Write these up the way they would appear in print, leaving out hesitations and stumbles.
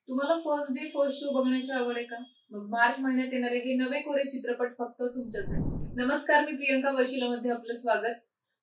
तुम्हाला first day first show बघण्याची आवड आहे का? मग मार्च महिन्यात येणारे हे नवे कोरे चित्रपट फक्त तुमच्यासाठी। नमस्कार, मी प्रियंका वशिलामध्ये आपलं स्वागत।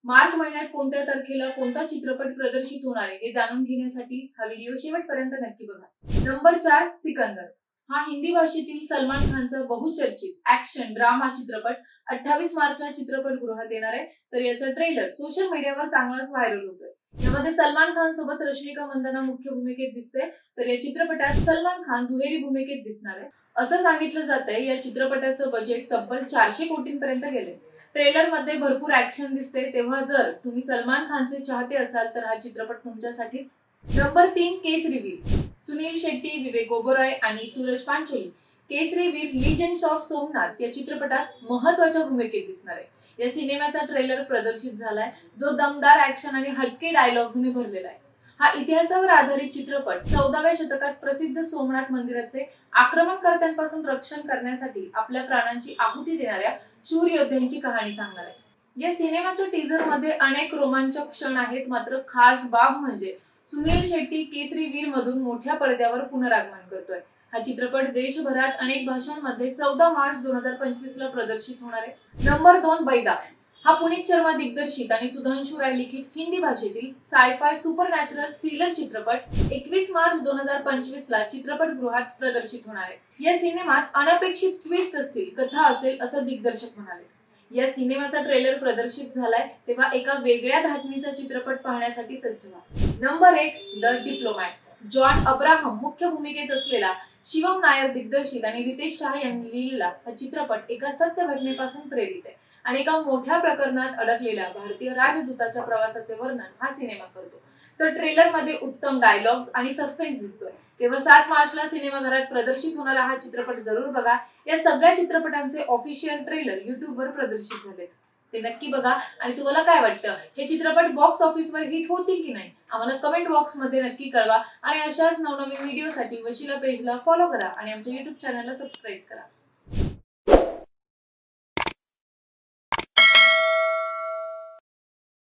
मार्च महिन्यात कोणत्या तारखेला कोणता चित्रपट प्रदर्शित होणार आहे हे जाणून घेण्यासाठी हा व्हिडिओ शेवटपर्यंत नक्की बघा। नंबर 4, सिकंदर हा हिंदी भाषेतील सलमान खानचा बहुचर्चित ऍक्शन ड्रामा चित्रपट 28 मार्चला चित्रपटगृहात येणार आहे। तर याचा ट्रेलर सोशल मीडियावर चांगलाच व्हायरल होतोय। यामध्ये सलमान खान सोबत रश्मिका मंदाना मुख्य भूमिकेत दिसते, तर या चित्रपटात सलमान खान दुहेरी भूमिकेत दिसणार आहे असं सांगितलं जातंय। या चित्रपटाचं बजेट तब्बल 400 कोटींपर्यंत गेले। ट्रेलर मध्ये भरपूर ऍक्शन दिसते, तेव्हा जर तुम्ही सलमान खानचे चाहते असाल तर हा चित्रपट तुमच्यासाठीच। नंबर 3, केसरी वीर सुनील शेट्टी, विवेक ओबेरॉय आणि सूरज पांचोली केसरी वीर लीजेंड्स ऑफ सोमनाथ या चित्रपटात महत्त्वाच्या भूमिकेत दिसणार आहे। या सिनेमाचा ट्रेलर प्रदर्शित झालाय, जो दमदार ऍक्शन आणि हटके डायलॉग्सने भरलेला आहे। हा इतिहासावर आधारित चित्रपट 14व्या शतकात प्रसिद्ध सोमनाथ मंदिराचे आक्रमणकर्त्यांपासून रक्षण करण्यासाठी आपल्या प्राणांची आहुती देणाऱ्या शूर योद्ध्यांची कहाणी सांगणार आहे। या सिनेमाच्या टीझर मध्ये अनेक रोमांचक क्षण आहेत, मात्र खास बाब म्हणजे सुनील शेट्टी केसरी वीर मधून मोठ्या पडद्यावर पुनरागमन करतोय। हा चित्रपट देशभरात अनेक भाषांमध्ये 14 मार्च 2025 ला प्रदर्शित होणार आहे। नंबर 2, बैदा हा पुनीत शर्मा दिग्दर्शित आणि सुधांशु राय लिखित हिंदी भाषेतील साय-फाय सुपरनॅचरल थ्रिलर चित्रपट 21 मार्च 2025 ला चित्रपटगृहात प्रदर्शित होणार आहे। या सिनेमात अनपेक्षित ट्विस्ट असतील, कथा असेल असं दिग्दर्शक म्हणाले। या सिनेमाचा ट्रेलर प्रदर्शित झालाय, तेव्हा एका वेगळ्या धाटणीचा चित्रपट पाहण्यासाठी सज्ज व्हा। Number 1, the diplomat John Abraham मुख्य भूमिकेत असलेला शिवम नायर दिग्दर्शित आणि रितेश शाह यांनी लिहिलेला हा चित्रपट एका सत्य घटनेपासून प्रेरित आहे आणि एका मोठ्या प्रकरणात अडकलेल्या भारतीय राजदूताच्या प्रवासाचे वर्णन हा सिनेमा करतो। तर ट्रेलर मध्ये उत्तम डायलॉग्स आणि सस्पेन्स दिसतोय, तेव्हा 7 मार्चला सिनेमाघरात प्रदर्शित होणारा हा चित्रपट जरूर बघा। या सगळ्या चित्रपटांचे ऑफिशियल ट्रेलर YouTube वर प्रदर्शित झालेत, ते नक्की बघा। आणि तुम्हाला काय वाटतं, हे चित्रपट बॉक्स ऑफिसवर हिट होतील की नाही आम्हाला कमेंट बॉक्स मध्ये नक्की कळवा। आणि अशाच नवनवीन व्हिडिओसाठी वशिला पेजला फॉलो करा आणि आमच्या YouTube चॅनलला सबस्क्राईब करा।